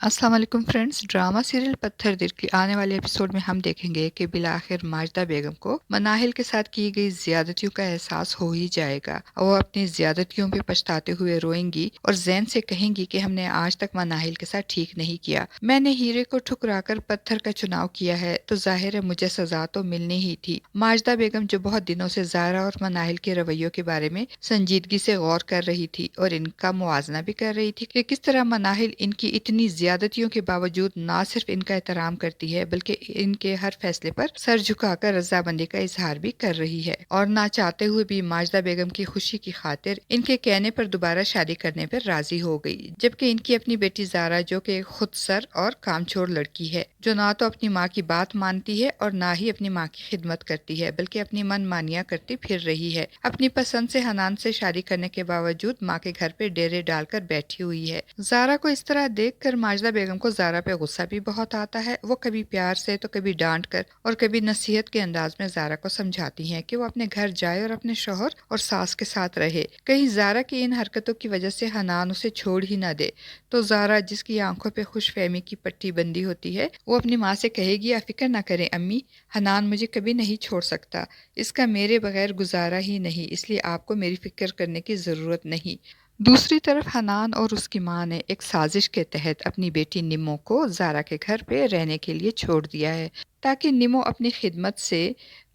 अस्सलाम वालेकुम friends. Drama serial पत्थर दिल की आने वाले एपिसोड में हम देखेंगे कि बिलाखिर माजदा बेगम को मनाहिल के साथ की गई ज्यादतियों का एहसास हो ही जाएगा और वो अपनी ज्यादतियों पे पछताते हुए रोएंगी और जैन से कहेंगी कि हमने आज तक मनाहिल के साथ ठीक नहीं किया। मैंने हीरे को ठुकराकर पत्थर का चुनाव किया है तो जाहिर है मुझे सजा तो मिलनी ही थी। माजदा बेगम जो बहुत दिनों से जारा और मनाहिल के रवैयों के बारे में संजीदगी से गौर कर रही थी और इनका मुआजना भी कर रही थी कि किस तरह मनाहिल इनकी इतनी ज्यादतियों के बावजूद ना सिर्फ इनका एहतराम करती है बल्कि इनके हर फैसले पर सर झुकाकर रजामंदी का इजहार भी कर रही है और ना चाहते हुए भी माजदा बेगम की खुशी की खातिर इनके कहने पर दोबारा शादी करने पर राजी हो गई। जबकि इनकी अपनी बेटी जारा जो कि खुदसर और कामचोर लड़की है, जो ना तो अपनी माँ की बात मानती है और ना ही अपनी माँ की खिदमत करती है बल्कि अपनी मन मानिया करती फिर रही है। अपनी पसंद से हनान से शादी करने के बावजूद माँ के घर पे डेरे डालकर बैठी हुई है। जारा को इस तरह देखकर माजदा बेगम को जारा पे गुस्सा भी बहुत आता है। वो कभी प्यार से तो कभी डांट कर और कभी नसीहत के अंदाज में जारा को समझाती हैं कि वो अपने घर जाए और अपने शौहर और सास के साथ रहे। कहीं जारा की इन हरकतों की वजह से हनान उसे छोड़ ही न दे तो जारा, जिसकी आंखों पे खुशफहमी की पट्टी बंदी होती है, वो अपनी माँ से कहेगी, आप फिक्र ना करें अम्मी, हनान मुझे कभी नहीं छोड़ सकता, इसका मेरे बगैर गुजारा ही नहीं, इसलिए आपको मेरी फिक्र करने की ज़रूरत नहीं। दूसरी तरफ हनान और उसकी माँ ने एक साजिश के तहत अपनी बेटी निमो को जारा के घर पे रहने के लिए छोड़ दिया है ताकि निमो अपनी खिदमत से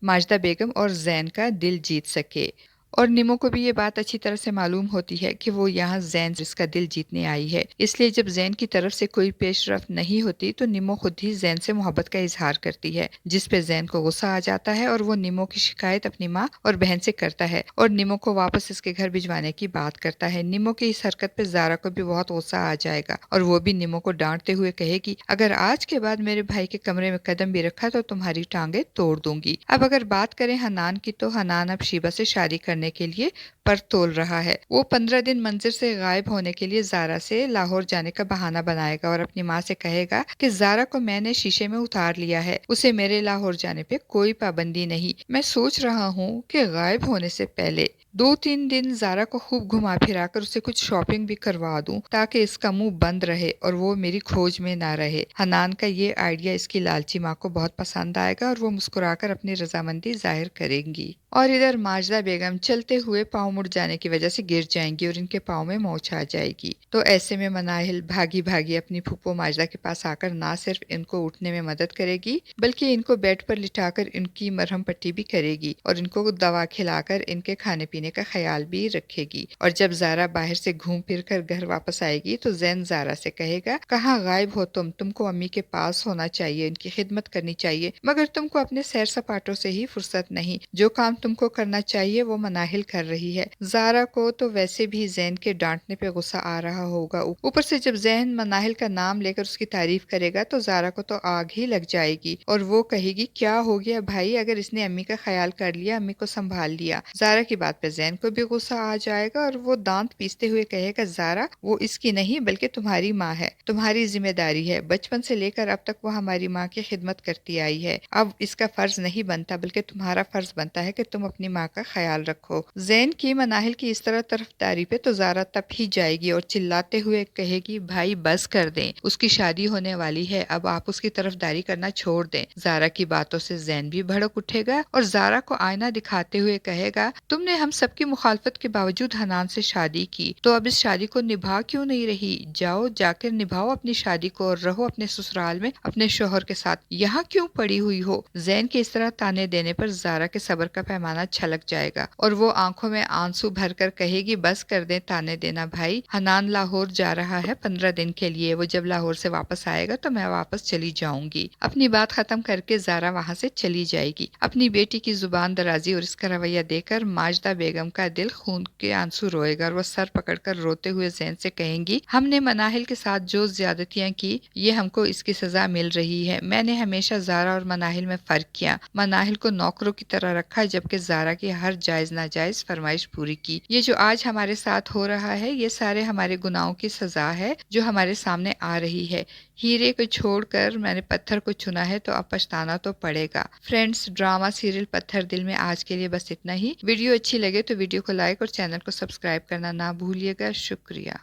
माजदा बेगम और जैन का दिल जीत सके। और निमो को भी ये बात अच्छी तरह से मालूम होती है कि वो यहाँ जैन जिसका दिल जीतने आई है, इसलिए जब जैन की तरफ से कोई पेशरफ नहीं होती तो निमो खुद ही जैन से मोहब्बत का इजहार करती है, जिस पे जैन को गुस्सा आ जाता है और वो निमो की शिकायत अपनी माँ और बहन से करता है और निमो को वापस इसके घर भिजवाने की बात करता है। निमो की इस हरकत पे जारा को भी बहुत गुस्सा आ जाएगा और वो भी निमो को डांटते हुए कहेगी, अगर आज के बाद मेरे भाई के कमरे में कदम भी रखा तो तुम्हारी टांगे तोड़ दूंगी। अब अगर बात करें हनान की तो हनान अब शीबा से शादी करने के लिए पर तोल रहा है। वो 15 दिन मंजिल से गायब होने के लिए जारा से लाहौर जाने का बहाना बनाएगा और अपनी माँ से कहेगा कि जारा को मैंने शीशे में उतार लिया है, उसे मेरे लाहौर जाने पे कोई पाबंदी नहीं। मैं सोच रहा हूँ कि गायब होने से पहले 2-3 दिन जारा को खूब घुमा फिरा कर उसे कुछ शॉपिंग भी करवा दूं ताकि इसका मुंह बंद रहे और वो मेरी खोज में ना रहे। हनान का ये आइडिया इसकी लालची माँ को बहुत पसंद आएगा और वो मुस्कुराकर अपनी रजामंदी जाहिर करेंगी। और इधर माजदा बेगम चलते हुए पाँव मुड़ जाने की वजह से गिर जाएंगी और इनके पाँव में मोच आ जाएगी। तो ऐसे में मनाहिल भागी भागी अपनी फूफो माजदा के पास आकर ना सिर्फ इनको उठने में मदद करेगी बल्कि इनको बेड पर लिटाकर इनकी मरहम पट्टी भी करेगी और इनको दवा खिलाकर इनके खाने पीने का ख्याल भी रखेगी। और जब जारा बाहर से घूम फिर कर घर वापस आएगी तो जैन जारा से कहेगा, कहाँ गायब हो तुमको अम्मी के पास होना चाहिए, इनकी खिदमत करनी चाहिए, मगर तुमको अपने सैर सपाटों से ही फुर्सत नहीं, जो काम तुमको करना चाहिए वो मनाहिल कर रही है। जारा को तो वैसे भी जैन के डांटने पे गुस्सा आ रहा होगा, ऊपर से जब जैन मनाहिल का नाम लेकर उसकी तारीफ करेगा तो जारा को तो आग ही लग जाएगी और वो कहेगी, क्या हो गया भाई, अगर इसने अम्मी का ख्याल कर लिया, अम्मी को संभाल लिया। जारा की बात पे जैन को भी गुस्सा आ जाएगा और वो दांत पीसते हुए कहेगा, जारा वो इसकी नहीं बल्कि तुम्हारी माँ है, तुम्हारी जिम्मेदारी है, बचपन से लेकर अब तक वो हमारी माँ की खिदमत करती आई है, अब इसका फर्ज नहीं बनता बल्कि तुम्हारा फर्ज बनता है कि तुम अपनी माँ का ख्याल रखो। जैन की मनाहिल की इस तरह तरफदारी पे तो जारा तब ही जाएगी और चिल्लाते हुए कहेगी, भाई बस कर दें, उसकी शादी होने वाली है, अब आप उसकी तरफदारी करना छोड़ दें। जारा की बातों से जैन भी भड़क उठेगा और जारा को आईना दिखाते हुए कहेगा, तुमने हम सबकी मुखालफत के बावजूद हनान से शादी की, तो अब इस शादी को निभा क्यों नहीं रही? जाओ जाकर निभाओ अपनी शादी को और रहो अपने ससुराल में अपने शोहर के साथ, यहाँ क्यों पड़ी हुई हो? जैन के इस तरह ताने देने पर जारा के सब्र का पैमाना छलक जाएगा और वो आंखों में आंसू भरकर कहेगी, बस कर दे ताने देना भाई, हनान लाहौर जा रहा है 15 दिन के लिए, वो जब लाहौर से वापस आएगा तो मैं वापस चली जाऊंगी। अपनी बात खत्म करके जारा वहाँ से चली जाएगी। अपनी बेटी की जुबान दराजी और इसका रवैया देकर माजदा बेगम का दिल खून के आंसू रोएगा और वह सर पकड़कर रोते हुए जैन से कहेंगी, हमने मनाहिल के साथ जो ज्यादतियां की ये हमको इसकी सजा मिल रही है। मैंने हमेशा जारा और मनाहिल में फर्क किया, मनाहिल को नौकरों की तरह रखा जबकि जारा की हर जायज नाजायज फरमाइश पूरी की। ये जो आज हमारे साथ हो रहा है ये सारे हमारे गुनाहों की सजा है जो हमारे सामने आ रही है। हीरे को छोड़कर मैंने पत्थर को चुना है तो अब पछताना तो पड़ेगा। फ्रेंड्स, ड्रामा सीरियल पत्थर दिल में आज के लिए बस इतना ही। वीडियो अच्छी लगे तो वीडियो को लाइक और चैनल को सब्सक्राइब करना ना भूलिएगा। शुक्रिया।